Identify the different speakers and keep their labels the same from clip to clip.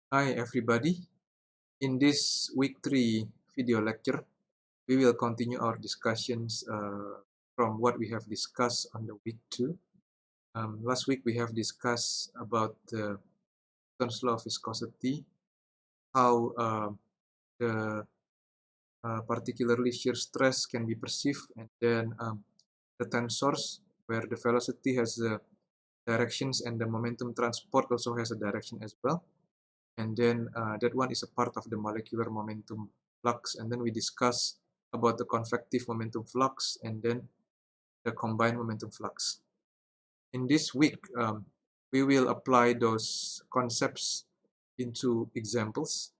Speaker 1: Hi everybody. In this week 3 video lecture, we will continue our discussions from what we have discussed on the week 2. Last week we have discussed about the Newton's law of viscosity, how the particularly shear stress can be perceived, and then the tensors where the velocity has the directions and the momentum transport also has a direction as well. And then that one is a part of the molecular momentum flux, and then we discuss about the convective momentum flux and then the combined momentum flux. In this week, we will apply those concepts into examples.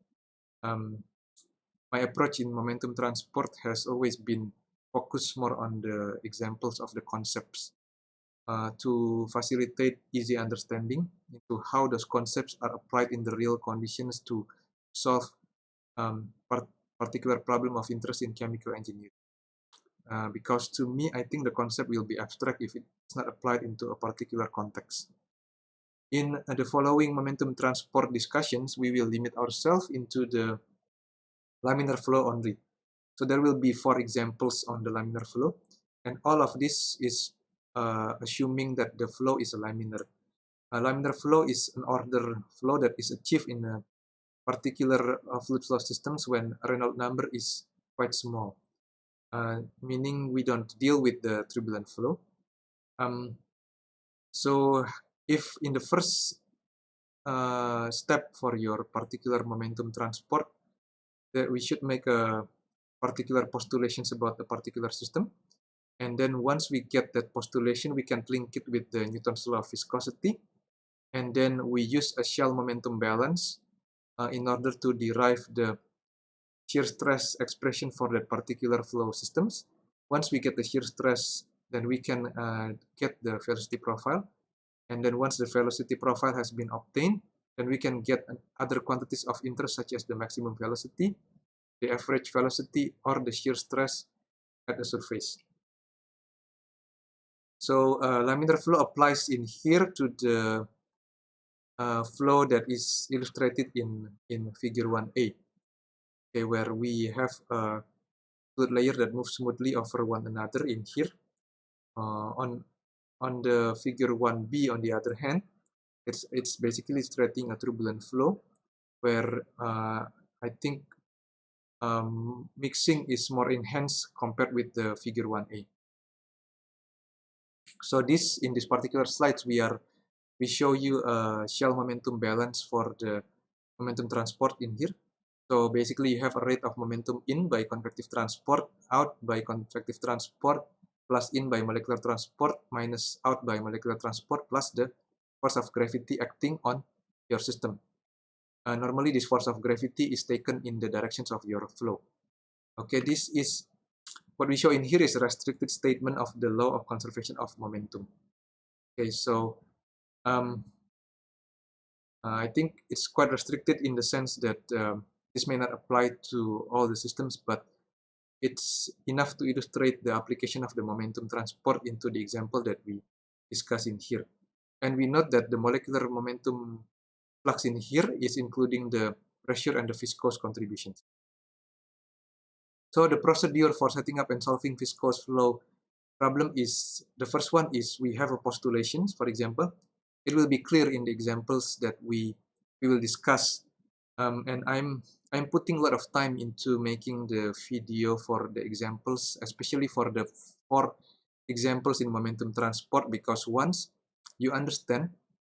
Speaker 1: My approach in momentum transport has always been focused more on the examples of the concepts to facilitate easy understanding into how those concepts are applied in the real conditions to solve particular problem of interest in chemical engineering. Because to me, I think the concept will be abstract if it's not applied into a particular context. In the following momentum transport discussions, we will limit ourselves into the laminar flow only. So there will be 4 examples on the laminar flow, and all of this is assuming that the flow is a laminar. A laminar flow is an order flow that is achieved in a particular fluid flow systems when Reynolds number is quite small, meaning we don't deal with the turbulent flow. So if in the first step for your particular momentum transport, that we should make a particular postulations about a particular system, and then once we get that postulation, we can link it with the Newton's law of viscosity, and then we use a shell momentum balance in order to derive the shear stress expression for that particular flow systems. Once we get the shear stress, then we can get the velocity profile. And then once the velocity profile has been obtained, then we can get other quantities of interest such as the maximum velocity, the average velocity, or the shear stress at the surface. So laminar flow applies in here to the flow that is illustrated in figure 1a. Okay, where we have a fluid layer that moves smoothly over one another in here. On the figure 1b, on the other hand, it's basically illustrating a turbulent flow where I think mixing is more enhanced compared with the figure 1a. So in this particular slides, we show you a shell momentum balance for the momentum transport in here. So basically you have a rate of momentum in by convective transport, out by convective transport, plus in by molecular transport, minus out by molecular transport, plus the force of gravity acting on your system. Normally this force of gravity is taken in the directions of your flow. Okay, this is what we show in here is a restricted statement of the law of conservation of momentum. Okay, so I think it's quite restricted in the sense that this may not apply to all the systems, but it's enough to illustrate the application of the momentum transport into the example that we discuss in here. And we note that the molecular momentum flux in here is including the pressure and the viscous contributions. So the procedure for setting up and solving viscous flow problem is, the first one is we have a postulations, for example. It will be clear in the examples that we will discuss. And I'm putting a lot of time into making the video for the examples, especially for the 4 examples in momentum transport, because once you understand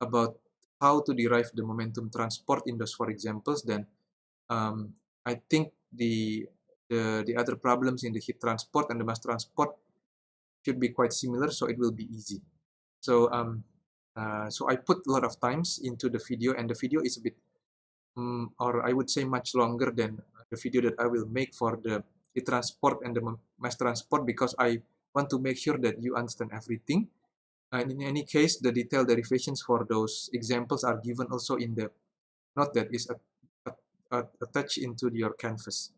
Speaker 1: about how to derive the momentum transport in those 4 examples, then I think the other problems in the heat transport and the mass transport should be quite similar, so it will be easy. So so I put a lot of times into the video, and the video is a bit or I would say much longer than the video that I will make for the heat transport and the mass transport, because I want to make sure that you understand everything. And in any case, the detailed derivations for those examples are given also in the note that is attached into your canvas.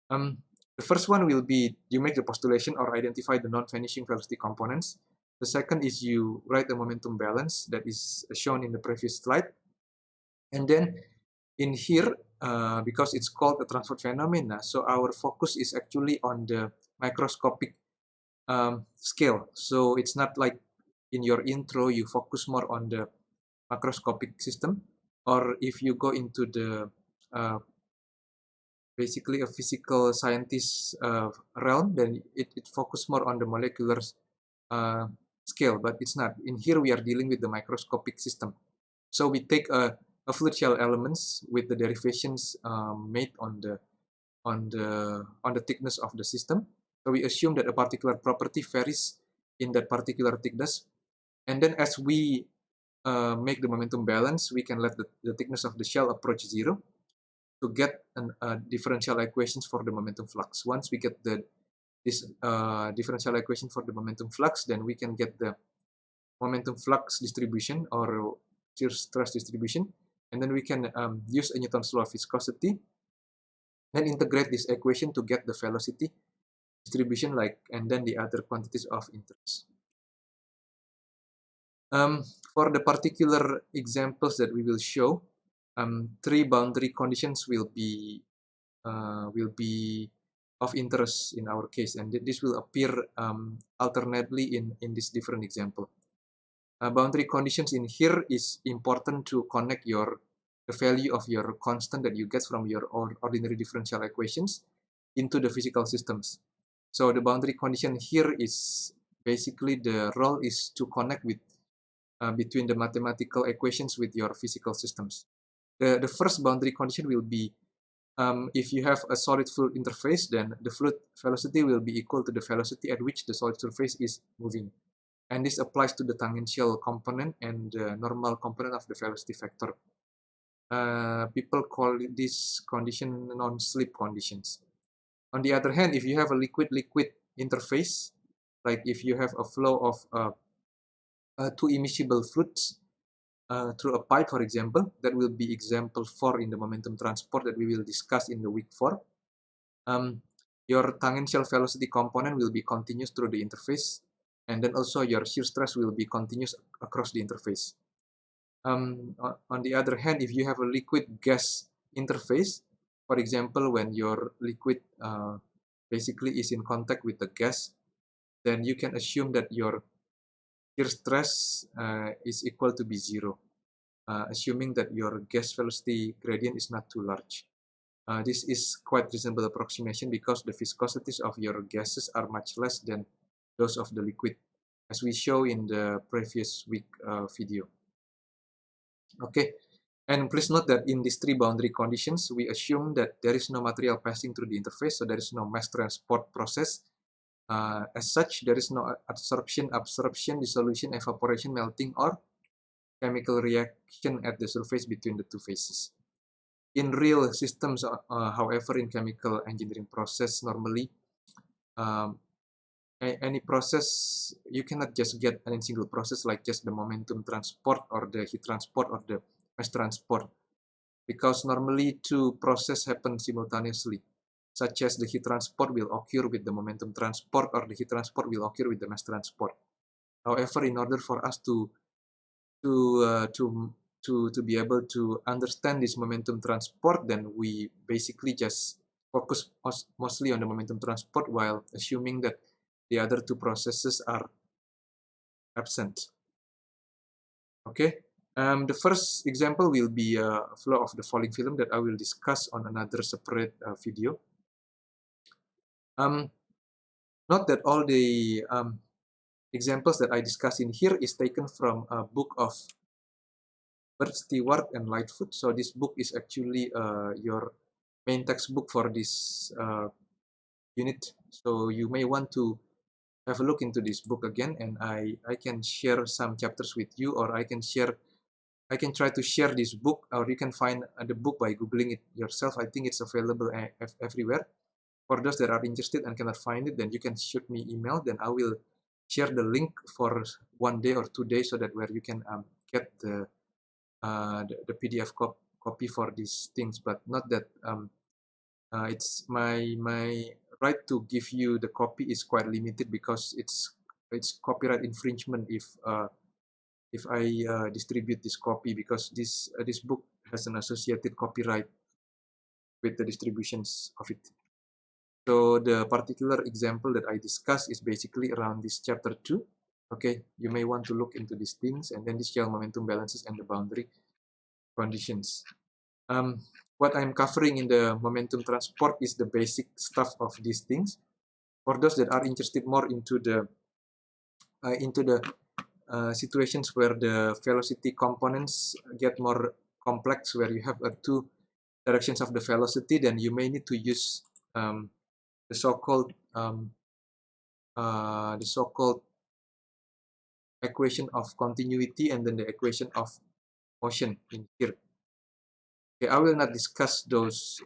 Speaker 1: The first one will be you make the postulation or identify the non-vanishing velocity components. The second is you write the momentum balance that is shown in the previous slide. And then in here, because it's called a transport phenomena, so our focus is actually on the microscopic scale. So it's not like in your intro you focus more on the macroscopic system, or if you go into the basically a physical scientist realm, then it focus more on the molecular scale, but it's not. In here we are dealing with the microscopic system. So we take a fluid shell elements with the derivations made on the thickness of the system. So we assume that a particular property varies in that particular thickness, and then as we make the momentum balance, we can let the thickness of the shell approach zero to get differential equations for the momentum flux. Once we get this differential equation for the momentum flux, then we can get the momentum flux distribution or shear stress distribution, and then we can use a Newton's law of viscosity, then integrate this equation to get the velocity distribution, and then the other quantities of interest. For the particular examples that we will show, three boundary conditions will be of interest in our case, and this will appear alternately in this different example. Boundary conditions in here is important to connect the value of your constant that you get from your ordinary differential equations into the physical systems. So the boundary condition here is basically the role is to connect with between the mathematical equations with your physical systems. The first boundary condition will be if you have a solid fluid interface, then the fluid velocity will be equal to the velocity at which the solid surface is moving. And this applies to the tangential component and the normal component of the velocity vector. People call this condition non-slip conditions. On the other hand, if you have a liquid-liquid interface, like if you have a flow of two immiscible fluids through a pipe, for example, that will be example 4 in the momentum transport that we will discuss in the week 4. Your tangential velocity component will be continuous through the interface, and then also your shear stress will be continuous across the interface. On the other hand, if you have a liquid-gas interface, for example, when your liquid basically is in contact with the gas, then you can assume that your shear stress is equal to be zero, assuming that your gas velocity gradient is not too large. This is quite reasonable approximation because the viscosities of your gases are much less than those of the liquid, as we show in the previous week video. Okay, and please note that in these three boundary conditions, we assume that there is no material passing through the interface, so there is no mass transport process. As such, there is no absorption, dissolution, evaporation, melting, or chemical reaction at the surface between the two phases. In real systems, however, in chemical engineering process, normally any process, you cannot just get any single process like just the momentum transport or the heat transport or the mass transport, because normally two processes happen simultaneously, such as the heat transport will occur with the momentum transport or the heat transport will occur with the mass transport. However, in order for us to be able to understand this momentum transport, then we basically just focus mostly on the momentum transport while assuming that the other two processes are absent. Okay, the first example will be a flow of the falling film that I will discuss on another separate video. Note that all the examples that I discuss in here is taken from a book of Bert Stewart and Lightfoot. So this book is actually your main textbook for this unit. So you may want to have a look into this book again, and I can share some chapters with you, or I can try to share this book, or you can find the book by Googling it yourself. I think it's available everywhere. For those that are interested and cannot find it, then you can shoot me email, then I will share the link for 1 day or 2 days so that where you can get the PDF copy for these things. But not that it's my right to give you the copy is quite limited, because it's copyright infringement if I distribute this copy, because this book has an associated copyright with the distributions of it. So the particular example that I discuss is basically around this chapter 2. Okay, you may want to look into these things, and then the shell momentum balances and the boundary conditions. What I'm covering in the momentum transport is the basic stuff of these things. For those that are interested more into the situations where the velocity components get more complex, where you have two directions of the velocity, then you may need to use the so-called equation of continuity and then the equation of motion in here. Okay, I will not discuss those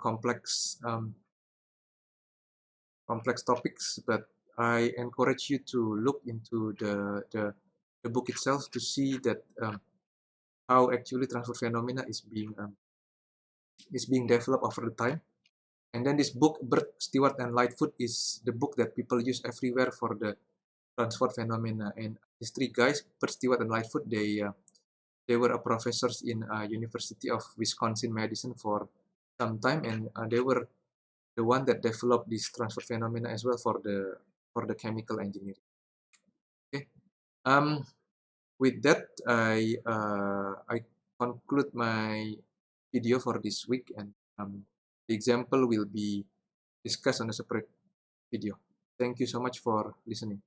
Speaker 1: complex topics, but I encourage you to look into the book itself to see that how actually transfer phenomena is being developed over the time. And then this book, Bird, Stewart, and Lightfoot, is the book that people use everywhere for the transfer phenomena. And these three guys, Bird, Stewart, and Lightfoot, they were professors in University of Wisconsin-Madison for some time, and they were the one that developed this transfer phenomena as well for the chemical engineering. Okay. With that, I conclude my video for this week, and the example will be discussed on a separate video. Thank you so much for listening.